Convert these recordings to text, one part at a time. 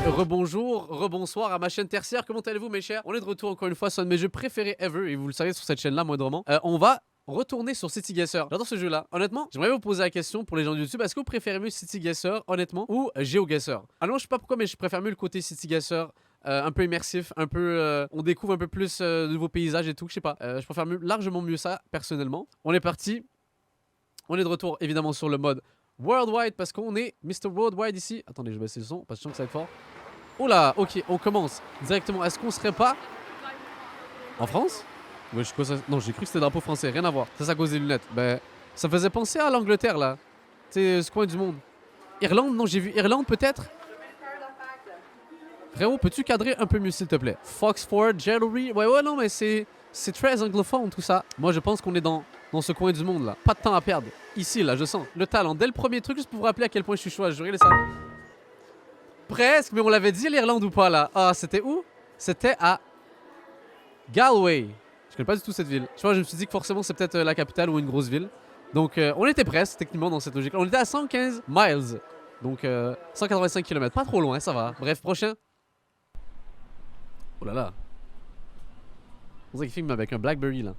rebonjour, rebonsoir à ma chaîne tertiaire, comment allez-vous mes chers? On est de retour encore une fois sur un de mes jeux préférés ever, et vous le savez sur cette chaîne là moindrement. On va retourner sur City Guesser. J'adore ce jeu là. Honnêtement, j'aimerais vous poser la question pour les gens de YouTube, est-ce que vous préférez mieux City Guesser honnêtement ou GeoGuessr? Alors je sais pas pourquoi mais je préfère mieux le côté City Guesser. Un peu immersif, un peu on découvre un peu plus de nouveaux paysages et tout, je sais pas. Je préfère largement mieux ça personnellement. On est parti. On est de retour évidemment sur le mode Worldwide parce qu'on est Mr. Worldwide ici. Attendez, je vais baisser le son parce que je sens que ça va être fort. Oh là, ok, on commence directement. Est-ce qu'on serait pas en France? Ouais, non, j'ai cru que c'était drapeau français, rien à voir. Ça, c'est à cause des lunettes. Ben, ça me faisait penser à l'Angleterre là. C'est ce coin du monde. Irlande, non, j'ai vu Irlande peut-être. Frérot, peux-tu cadrer un peu mieux s'il te plaît? Foxford, Jewelry. Ouais, non, mais c'est très anglophone tout ça. Moi, je pense qu'on est dans ce coin du monde là. Pas de temps à perdre. Ici, là, je sens le talent. Dès le premier truc, juste pour vous rappeler à quel point je suis chaud à jurer, les ça. Presque, mais on l'avait dit l'Irlande ou pas là? Ah, c'était où? C'était à Galway. Je connais pas du tout cette ville. Je me suis dit que forcément c'est peut-être la capitale ou une grosse ville. Donc on était presque techniquement dans cette logique. On était à 115 miles. Donc 185 km. Pas trop loin, ça va. Bref, prochain. Oh là là. On dirait qu'il filme avec un Blackberry là.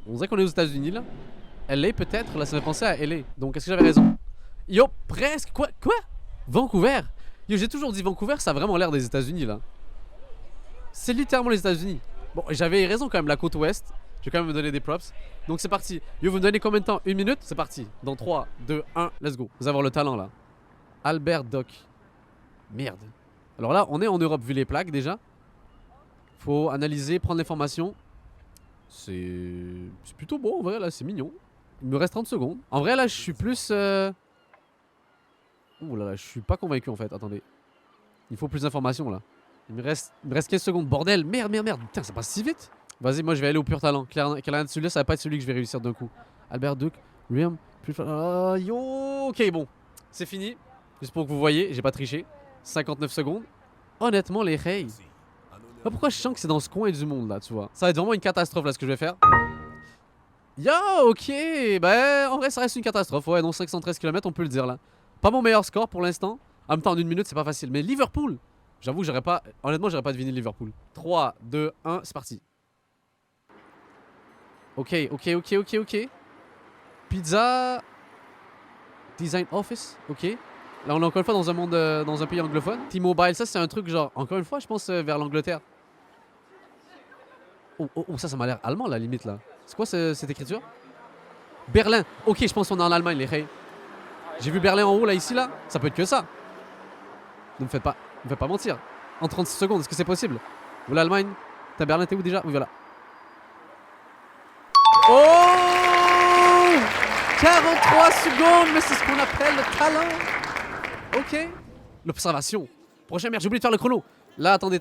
On dirait qu'on est aux États-Unis là. LA peut-être. Là, ça me fait penser à LA. Donc est-ce que j'avais raison? Yo, presque. Quoi? Vancouver? Yo, j'ai toujours dit Vancouver, ça a vraiment l'air des États-Unis là. C'est littéralement les États-Unis. Bon, j'avais raison quand même, la côte ouest. Je vais quand même me donner des props. Donc c'est parti. Yo, vous me donnez combien de temps? Une minute? C'est parti. Dans 3, 2, 1, let's go. Vous avez le talent là. Albert Dock. Merde. Alors là, on est en Europe vu les plaques déjà. Faut analyser, prendre l'information. C'est plutôt beau en vrai là, c'est mignon. Il me reste 30 secondes. En vrai là, je suis plus... Ouh là là, je suis pas convaincu en fait. Attendez. Il faut plus d'informations là. Il me reste 15 secondes. Bordel, merde. Putain, ça passe si vite. Vas-y, moi je vais aller au pur talent. Clairement, celui-là, ça va pas être celui que je vais réussir d'un coup. Albert Duke, Riam, plus... yo, ok, bon. C'est fini. Juste pour que vous voyez, j'ai pas triché. 59 secondes. Honnêtement, les rails. Pourquoi je sens que c'est dans ce coin du monde là, tu vois? Ça va être vraiment une catastrophe là ce que je vais faire. Yo, ok. Ben, en vrai, ça reste une catastrophe. Ouais, non, 513 km, on peut le dire là. Pas mon meilleur score pour l'instant. En même temps, en une minute, c'est pas facile. Mais Liverpool, j'avoue que j'aurais pas... Honnêtement, j'aurais pas deviné Liverpool. 3, 2, 1, c'est parti. Ok. Pizza... Design Office, ok. Là, on est encore une fois dans un monde... dans un pays anglophone. T-Mobile, ça, c'est un truc genre... Encore une fois, je pense vers l'Angleterre. Oh, ça m'a l'air allemand, la limite, là. C'est quoi cette écriture? Berlin. Ok, je pense qu'on est en Allemagne, les reilles. J'ai vu Berlin en haut, là, ici, là. Ça peut être que ça. Ne me faites pas mentir. En 36 secondes, est-ce que c'est possible? Voilà l'Allemagne. T'as Berlin, t'es où déjà? Oui, voilà. Oh, 43 secondes, mais c'est ce qu'on appelle le talent. Ok. L'observation. Prochain, merde, j'ai oublié de faire le chrono. Là, attendez.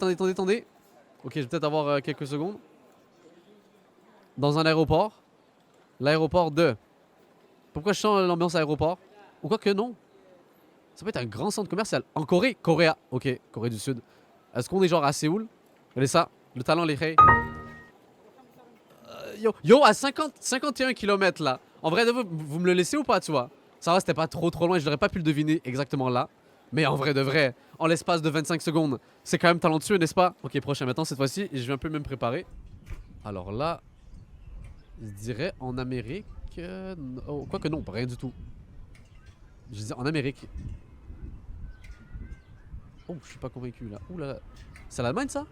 Ok, je vais peut-être avoir quelques secondes. Dans un aéroport. L'aéroport de... Pourquoi je sens l'ambiance aéroport? Ou quoi que non? Ça peut être un grand centre commercial. En Corée? Coréa. Ok, Corée du Sud. Est-ce qu'on est genre à Séoul? Regardez ça. Le talent, les rails. Yo, à 51 km là. En vrai, vous me le laissez ou pas, tu vois? Ça va, c'était pas trop loin. Je n'aurais pas pu le deviner exactement là. Mais en vrai de vrai, en l'espace de 25 secondes, c'est quand même talentueux, n'est-ce pas? Ok, prochain maintenant, cette fois-ci, je vais un peu me préparer. Alors là, je dirais en Amérique... Oh, quoique non, rien du tout. Je disais en Amérique. Oh, je suis pas convaincu là. Ouh là là. C'est l'Allemagne ça?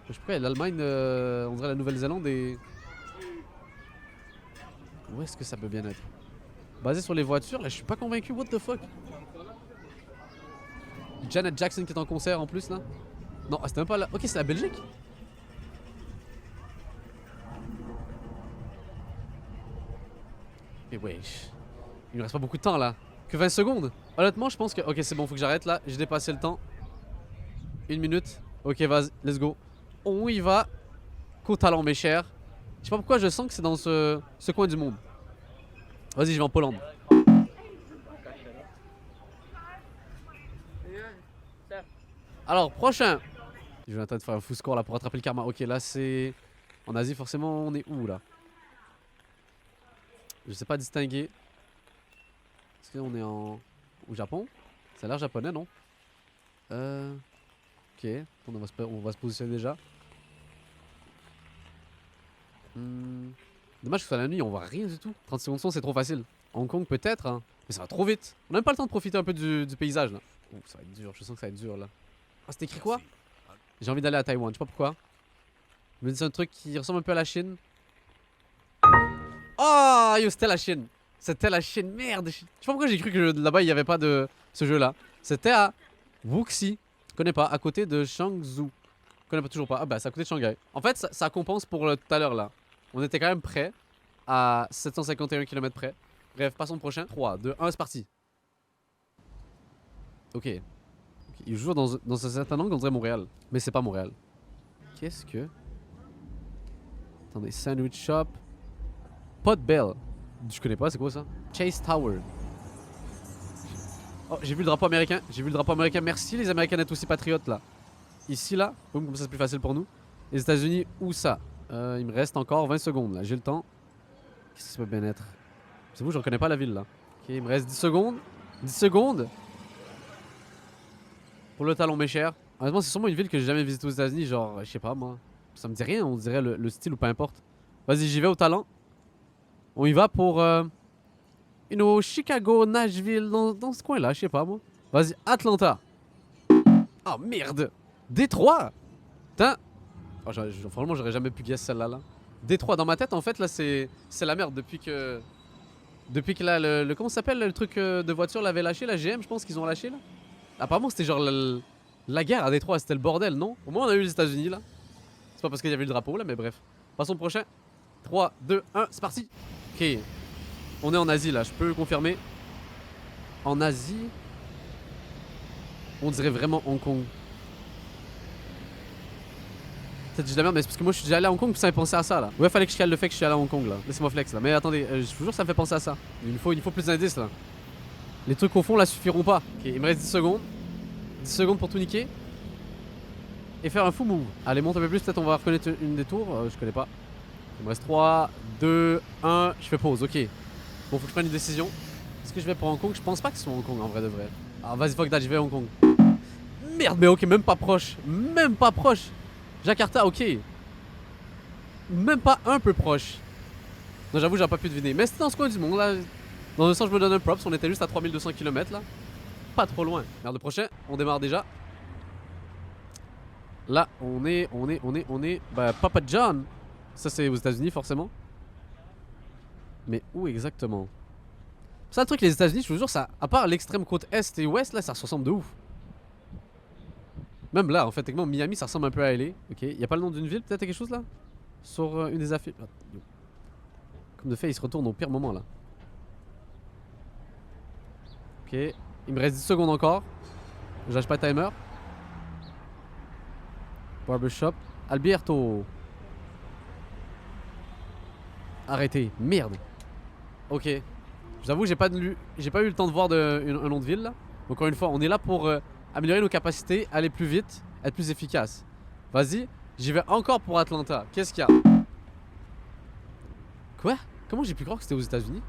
Je sais pas, l'Allemagne, on dirait la Nouvelle-Zélande et... Où est-ce que ça peut bien être? Basé sur les voitures, là je suis pas convaincu, what the fuck? Janet Jackson qui est en concert en plus là? Non, c'était même pas là. Ok, c'est la Belgique? Et wesh. Il me reste pas beaucoup de temps là. Que 20 secondes? Honnêtement, je pense que... Ok, c'est bon, faut que j'arrête là. J'ai dépassé le temps. 1 minute. Ok, vas-y, let's go. On y va. Qu'au talent, mes chers. Je sais pas pourquoi je sens que c'est dans ce coin du monde. Vas-y, je vais en Pologne. Alors, prochain. Je vais en train de faire un fou score là pour rattraper le karma. Ok, là c'est... En Asie, forcément, on est où là? Je sais pas distinguer. Est-ce qu'on est au Japon? Ça a l'air japonais, non? Ok, on va se positionner déjà. Dommage que ce soit la nuit, on voit rien du tout. 30 secondes son, c'est trop facile. Hong Kong peut-être, hein. Mais ça va trop vite. On n'a même pas le temps de profiter un peu du paysage là. Ouh, ça va être dur, je sens que ça va être dur là. Ah, c'est écrit quoi? J'ai envie d'aller à Taïwan, je sais pas pourquoi. Je me dis c'est un truc qui ressemble un peu à la Chine. Oh, yo, c'était la Chine. C'était la Chine, merde. Je sais pas pourquoi j'ai cru que là-bas il y avait pas de ce jeu là. C'était à Wuxi. Je connais pas, à côté de Changzhou. Je connais pas toujours pas. Ah bah c'est à côté de Shanghai. En fait, ça compense pour tout à l'heure là. On était quand même prêt à 751 km près. Bref, passons au prochain. 3, 2, 1, c'est parti. Ok. Il joue dans un certain angle, on dirait Montréal. Mais c'est pas Montréal. Qu'est-ce que... Attendez, Sandwich Shop. Pot Bell. Je connais pas, c'est quoi ça? Chase Tower. Oh, j'ai vu le drapeau américain. J'ai vu le drapeau américain. Merci les Américains d'être aussi patriotes là. Ici là. Boum, comme ça c'est plus facile pour nous. Les États-Unis, où ça? Il me reste encore 20 secondes là. J'ai le temps. Qu'est-ce que ça peut bien être? C'est vous, je reconnais pas la ville là. Ok, il me reste 10 secondes. 10 secondes. Pour le talon, mes chers. Honnêtement, c'est sûrement une ville que j'ai jamais visitée aux États-Unis. Genre, je sais pas moi. Ça me dit rien, on dirait le style ou peu importe. Vas-y, j'y vais au talent. On y va pour. Chicago, Nashville, dans ce coin-là, je sais pas moi. Vas-y, Atlanta. Oh merde! Détroit! Putain! Oh, franchement, j'aurais jamais pu guess celle-là. Là. Détroit, dans ma tête, en fait, là, c'est la merde depuis que. Depuis que là, comment ça s'appelle le truc de voiture l'avait lâché, la GM, je pense qu'ils ont lâché là. Apparemment, c'était genre la guerre à Détroit, c'était le bordel, non? Au moins, on a eu les États-Unis là. C'est pas parce qu'il y avait le drapeau là, mais bref. Passons au prochain. 3, 2, 1, c'est parti! Ok. On est en Asie là, je peux confirmer. En Asie. On dirait vraiment Hong Kong. Peut-être que je dis la merde, mais c'est parce que moi je suis déjà allé à Hong Kong puis ça m'a pensé à ça là. Ouais, fallait que je cale le fait que je suis allé à Hong Kong là. Laissez-moi flex là. Mais attendez, je vous jure, ça me fait penser à ça. Il faut plus d'indices là. Les trucs au fond là suffiront pas. Ok, il me reste 10 secondes. 10 secondes pour tout niquer. Et faire un fou move. Allez, monte un peu plus, peut-être on va reconnaître une des tours. Je connais pas. Il me reste 3, 2, 1. Je fais pause, ok. Bon, faut que je prenne une décision. Est-ce que je vais pour Hong Kong? Je pense pas que ce soit Hong Kong en vrai de vrai. Ah, vas-y, fuck that, je vais à Hong Kong. Merde, mais ok, même pas proche. Même pas proche. Jakarta, ok. Même pas un peu proche. Non, j'avoue, j'aurais pas pu deviner. Mais c'était dans ce coin du monde là. Dans un sens, je me donne un props. On était juste à 3200 km là. Pas trop loin. Merde, le prochain, on démarre déjà. Là, on est. Bah, Papa John. Ça, c'est aux États-Unis, forcément. Mais où exactement? Ça, le truc, les États-Unis, je vous jure, ça. À part l'extrême côte est et ouest, là, ça se ressemble de ouf. Même là, en fait, techniquement, Miami, ça ressemble un peu à LA. Ok, y a pas le nom d'une ville, peut-être quelque chose là? Sur une des affiches. Comme de fait, il se retourne au pire moment là. Ok, il me reste 10 secondes encore. Je lâche pas le timer. Barbershop. Alberto. Arrêtez. Merde. Ok. J'avoue, j'ai pas eu le temps de voir un nom de ville là. Encore une fois, on est là pour améliorer nos capacités, aller plus vite, être plus efficace. Vas-y, j'y vais encore pour Atlanta. Qu'est-ce qu'il y a? Quoi? Comment j'ai pu croire que c'était aux États-Unis?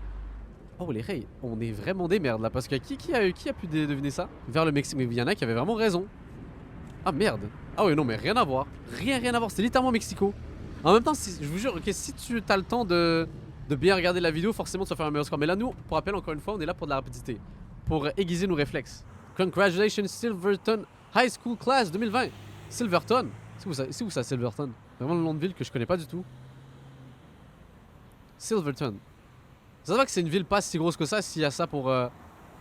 Oh les rails, on est vraiment des merdes là. Parce que qui a pu deviner ça? Vers le Mexique, mais il y en a qui avaient vraiment raison. Ah merde. Ah oui, non, mais rien à voir. Rien à voir. C'était littéralement Mexico. En même temps, je vous jure que si tu as le temps de bien regarder la vidéo, forcément tu vas faire un meilleur score. Mais là, nous, pour rappel, encore une fois, on est là pour de la rapidité. Pour aiguiser nos réflexes. Congratulations, Silverton High School Class 2020. Silverton. C'est où ça, Silverton? Vraiment le nom de ville que je connais pas du tout. Silverton. Ça va que c'est une ville pas si grosse que ça s'il y a ça pour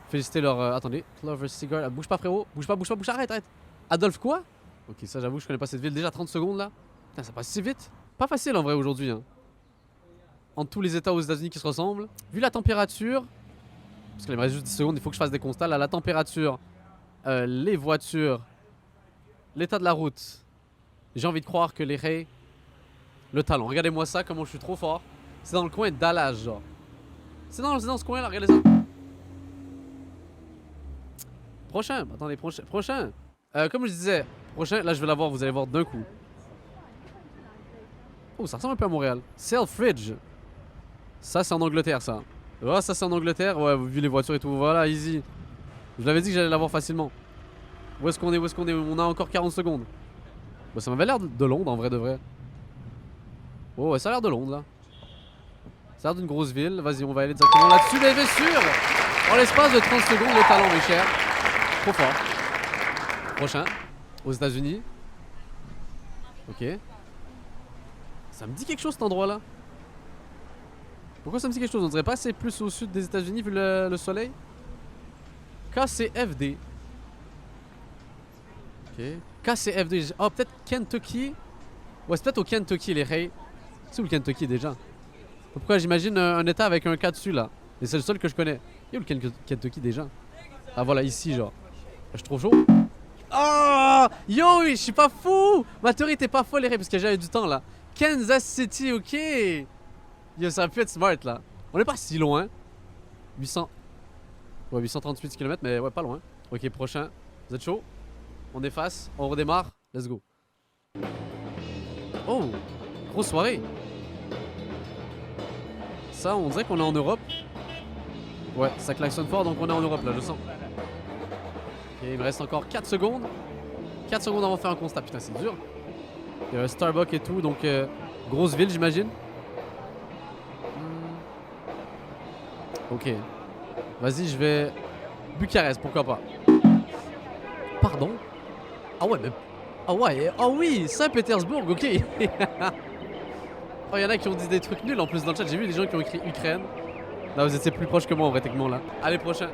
féliciter leur... attendez. Clover Cigar. Bouge pas, frérot. Bouge pas. Arrête. Adolphe quoi? Ok, ça j'avoue, je connais pas cette ville. Déjà 30 secondes là. Putain, ça passe si vite. Pas facile en vrai aujourd'hui. Hein. Entre tous les états aux États-Unis qui se ressemblent. Vu la température. Parce qu'il me reste juste 10 secondes, il faut que je fasse des constats. Là, la température, les voitures, l'état de la route. J'ai envie de croire que les rays. Le talent. Regardez-moi ça, comment je suis trop fort. C'est dans le coin de Dallas, genre. C'est dans ce coin là, regardez ça. Prochain, attendez, prochain. Comme je disais, prochain, là je vais l'avoir, vous allez voir d'un coup. Oh, ça ressemble un peu à Montréal. Selfridge. Ça, c'est en Angleterre, ça. Oh, ça, c'est en Angleterre. Ouais, vu les voitures et tout. Voilà, easy. Je vous l'avais dit que j'allais l'avoir facilement. Où est-ce qu'on est? Où est-ce qu'on est? On a encore 40 secondes. Bah, ça m'avait l'air de Londres en vrai de vrai. Oh ouais, ça a l'air de Londres là. Ça a l'air d'une grosse ville. Vas-y, on va aller directement là-dessus, mais bien sûr. En l'espace de 30 secondes, le talent, mes chers. Trop fort. Prochain. Aux États-Unis. Ok. Ça me dit quelque chose cet endroit là. Pourquoi ça me dit quelque chose? On dirait pas c'est plus au sud des États-Unis vu le soleil. KCFD. Ok. KCFD. Oh, peut-être Kentucky. Ouais, c'est peut-être au Kentucky, les rays. C'est où le Kentucky déjà? Pourquoi j'imagine un état avec un K dessus là? Et c'est le seul que je connais. Et où le Kentucky déjà? Ah, voilà, ici, genre. Je suis trop chaud. Oh! Yo, je suis pas fou! Ma théorie était pas folle, les rays, parce que j'avais du temps là. Kansas City, ok. Yo, ça a pu être smart là. On est pas si loin. 800. Ouais, 838 km, mais ouais, pas loin. Ok, prochain. Vous êtes chaud? On efface, on redémarre. Let's go. Oh! Grosse soirée. Ça, on dirait qu'on est en Europe. Ouais, ça klaxonne fort, donc on est en Europe là, je sens. Ok, il me reste encore 4 secondes. 4 secondes avant de faire un constat. Putain, c'est dur. Il y a un Starbucks et tout, donc grosse ville, j'imagine. Ok. Vas-y, je vais... Bucarest, pourquoi pas. Pardon? Ah ouais, mais... Ah ouais, oh oui, Saint-Pétersbourg, ok. Oh, y'en a qui ont dit des trucs nuls en plus dans le chat. J'ai vu des gens qui ont écrit Ukraine. Là, vous étiez plus proche que moi en vrai, techniquement là. Allez, prochain.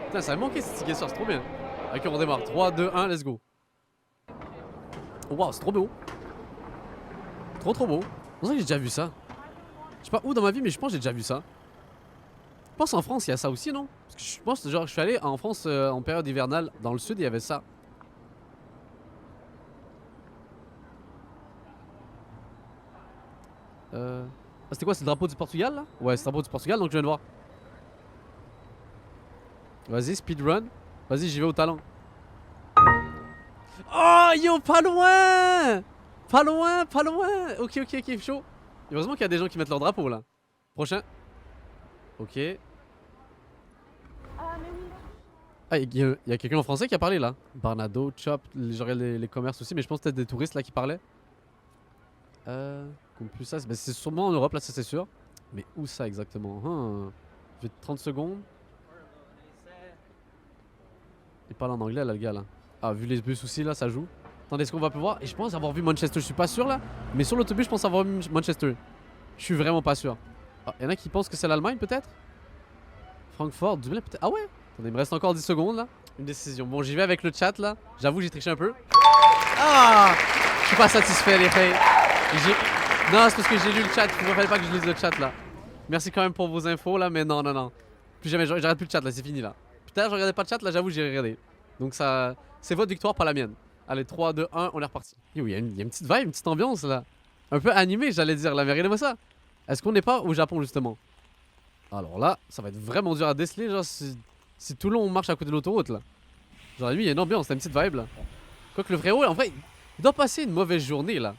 Putain, ça a manqué cette ticket, c'est trop bien. Ok, on redémarre. 3, 2, 1, let's go. Oh, waouh, c'est trop beau. Trop beau. On dirait que j'ai déjà vu ça. Je sais pas où dans ma vie, mais je pense que j'ai déjà vu ça. Je pense en France, il y a ça aussi, non? Parce que je pense, genre, je suis allé en France en période hivernale. Dans le sud, il y avait ça. Ah, c'était quoi? C'est le drapeau du Portugal là? Ouais, c'est le drapeau du Portugal, donc je viens de voir. Vas-y, speedrun. Vas-y, j'y vais au talent. Oh, yo, pas loin! Pas loin, pas loin! Ok, chaud. Heureusement qu'il y a des gens qui mettent leur drapeau là. Prochain. Ok. Ah, il y a quelqu'un en français qui a parlé là. Barnado, Chop, j'aurais les commerces aussi, mais je pense peut-être des touristes là qui parlaient. Plus ça, c'est sûrement en Europe là, ça c'est sûr. Mais où ça exactement? J'ai 30 secondes. Il parle en anglais là, le gars là. Ah, vu les bus aussi là, ça joue. Attendez, est-ce qu'on va pouvoir... Et je pense avoir vu Manchester, je suis pas sûr là. Mais sur l'autobus, je pense avoir vu Manchester. Je suis vraiment pas sûr. Ah, y'en a qui pensent que c'est l'Allemagne peut-être? Francfort, Dublin peut-être? Ah ouais? Attendez, il me reste encore 10 secondes là. Une décision. Bon, j'y vais avec le chat là. J'avoue, j'ai triché un peu. Ah! Je suis pas satisfait les filles. Non, c'est parce que j'ai lu le chat. Il ne fallait pas que je lise le chat là. Merci quand même pour vos infos là, mais non. Plus jamais, j'arrête plus le chat là, c'est fini là. Putain, je regardais pas le chat là, j'avoue, j'ai regardé. Donc ça, c'est votre victoire, pas la mienne. Allez, 3, 2, 1, on est reparti. Yo, il y a une petite vibe, une petite ambiance là. Un peu animée, j'allais dire là, mais regardez-moi ça. Est-ce qu'on n'est pas au Japon justement? Alors là, ça va être vraiment dur à déceler, genre si tout le long on marche à côté de l'autoroute là. Genre lui, il y a une ambiance, il y a une petite vibe là. Quoique le frérot, en vrai, il doit passer une mauvaise journée là.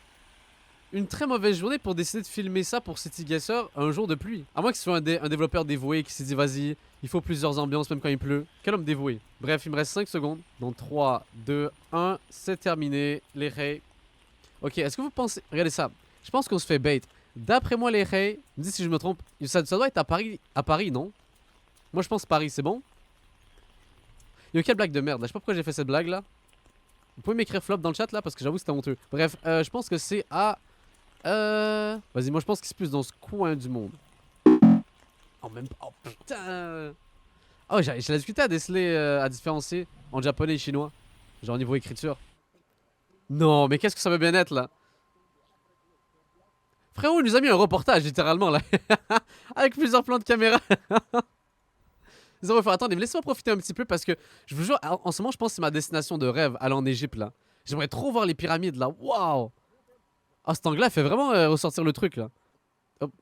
Une très mauvaise journée pour décider de filmer ça pour City Guesser un jour de pluie. À moins que ce soit un développeur dévoué qui s'est dit vas-y, il faut plusieurs ambiances même quand il pleut. Quel homme dévoué. Bref, il me reste 5 secondes. Donc 3, 2, 1, c'est terminé. Les rays. Ok, est-ce que vous pensez... Regardez ça. Je pense qu'on se fait bait. D'après moi, les rays, me dis si je me trompe, ça doit être à Paris, non? Moi je pense Paris, c'est bon? Yo, quelle blague de merde là. Je sais pas pourquoi j'ai fait cette blague là. Vous pouvez m'écrire flop dans le chat là parce que j'avoue que c'était honteux. Bref, je pense que c'est à... Vas-y, moi je pense que c'est plus dans ce coin du monde. Oh, même pas. Oh putain. Oh, j'ai la difficulté à déceler, à différencier en japonais et chinois. Genre niveau écriture. Non, mais qu'est-ce que ça veut bien être là? Frérot, il nous a mis un reportage littéralement là. Avec plusieurs plans de caméra. Zéro, attendez, mais laissez-moi profiter un petit peu parce que je vous jure, en ce moment, je pense que c'est ma destination de rêve, aller en Égypte là. J'aimerais trop voir les pyramides là. Waouh! Ah, cet anglais fait vraiment ressortir le truc là.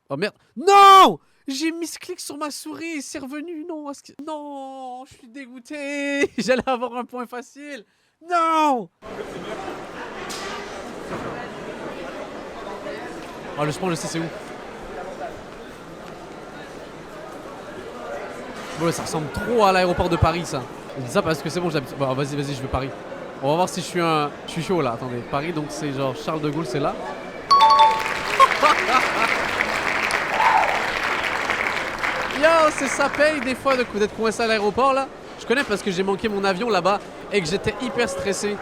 Oh merde. Non! J'ai mis ce clic sur ma souris, c'est revenu. Non, non, je suis dégoûté. J'allais avoir un point facile. Non! Oh, le spawn, je sais c'est où. Bon, ça ressemble trop à l'aéroport de Paris ça. Je dis ça parce que c'est bon, j'habite. Bon, vas-y, vas-y, je veux Paris. On va voir si je suis chaud là. Attendez, Paris, donc c'est genre Charles de Gaulle, c'est là. Yo, c'est ça paye des fois d'être coincé à l'aéroport là. Je connais parce que j'ai manqué mon avion là-bas et que j'étais hyper stressé.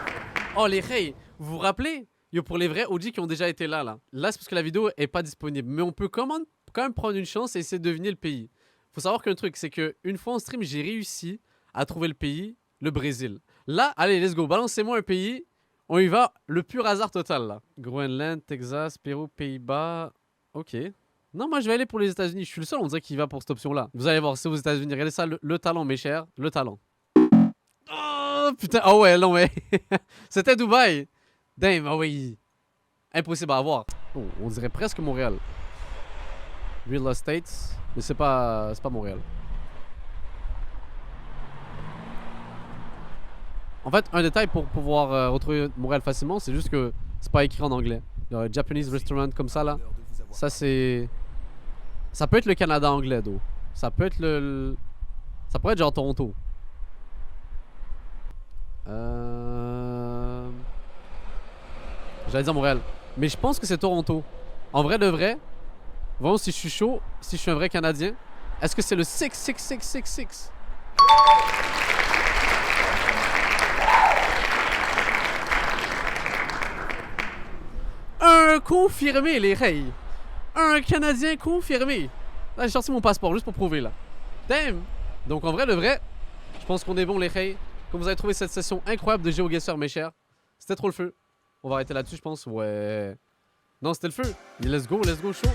Oh les reys, vous vous rappelez? Yo, pour les vrais OG qui ont déjà été là. Là, c'est parce que la vidéo est pas disponible. Mais on peut quand même prendre une chance et essayer de deviner le pays. Faut savoir qu'un truc, c'est que une fois en stream, j'ai réussi à trouver le pays, le Brésil. Là, allez, let's go, balancez-moi un pays. On y va, le pur hasard total là. Groenland, Texas, Pérou, Pays-Bas. Ok. Non, moi je vais aller pour les États-Unis. Je suis le seul, on dirait, qui va pour cette option-là. Vous allez voir, c'est aux États-Unis. Regardez ça, le talent, mes chers. Le talent. Oh putain, oh ouais, non, mais. C'était Dubaï. Damn, ah oui. Impossible à avoir. Oh, on dirait presque Montréal. Real Estate. Mais c'est pas Montréal. En fait, un détail pour pouvoir retrouver Montréal facilement, c'est juste que c'est pas écrit en anglais. Le Japanese restaurant comme ça là. Ça c'est. Ça peut être le Canada anglais, d'eau. Ça peut être ça pourrait être genre Toronto. J'allais dire Montréal. Mais je pense que c'est Toronto. En vrai de vrai. Voyons si je suis chaud. Si je suis un vrai Canadien. Est-ce que c'est le 66666? Un confirmé, les reys. Un Canadien confirmé. Là, j'ai sorti mon passeport juste pour prouver, là. Damn. Donc, en vrai, de vrai, je pense qu'on est bon, les reys. Comme vous avez trouvé cette session incroyable de GeoGuessr, mes chers. C'était trop le feu. On va arrêter là-dessus, je pense. Ouais. Non, c'était le feu. Let's go, chaud.